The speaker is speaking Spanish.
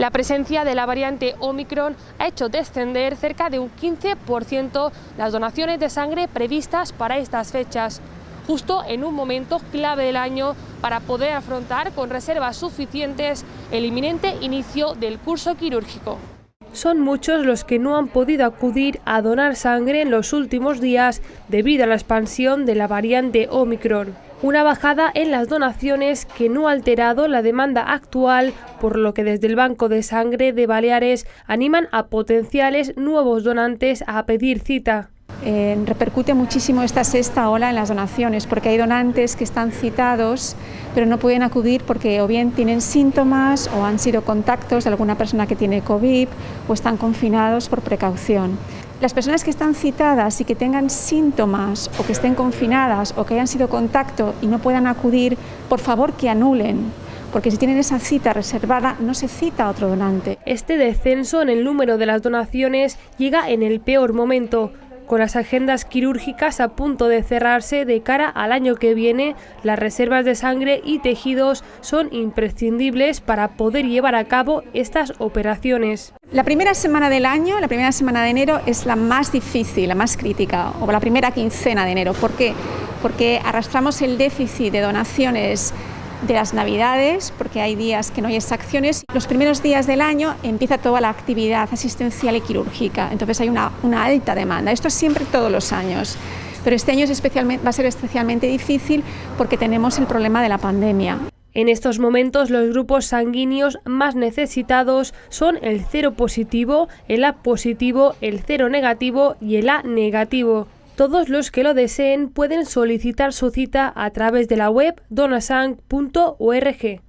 La presencia de la variante Omicron ha hecho descender cerca de un 15% las donaciones de sangre previstas para estas fechas, justo en un momento clave del año para poder afrontar con reservas suficientes el inminente inicio del curso quirúrgico. Son muchos los que no han podido acudir a donar sangre en los últimos días debido a la expansión de la variante Omicron. Una bajada en las donaciones que no ha alterado la demanda actual, por lo que desde el Banco de Sangre de Baleares animan a potenciales nuevos donantes a pedir cita. Repercute muchísimo esta sexta ola en las donaciones, porque hay donantes que están citados pero no pueden acudir porque o bien tienen síntomas o han sido contactos de alguna persona que tiene COVID o están confinados por precaución. Las personas que están citadas y que tengan síntomas o que estén confinadas o que hayan sido contacto y no puedan acudir, por favor que anulen, porque si tienen esa cita reservada no se cita a otro donante. Este descenso en el número de las donaciones llega en el peor momento. Con las agendas quirúrgicas a punto de cerrarse de cara al año que viene, las reservas de sangre y tejidos son imprescindibles para poder llevar a cabo estas operaciones. La primera semana del año, la primera semana de enero, es la más difícil, la más crítica, o la primera quincena de enero. ¿Por qué? Porque arrastramos el déficit de donaciones de las Navidades, porque hay días que no hay exacciones. Los primeros días del año empieza toda la actividad asistencial y quirúrgica, entonces hay una alta demanda. Esto es siempre todos los años, pero este año va a ser especialmente difícil porque tenemos el problema de la pandemia. En estos momentos los grupos sanguíneos más necesitados son el cero positivo, el A positivo, el cero negativo y el A negativo. Todos los que lo deseen pueden solicitar su cita a través de la web donasang.org.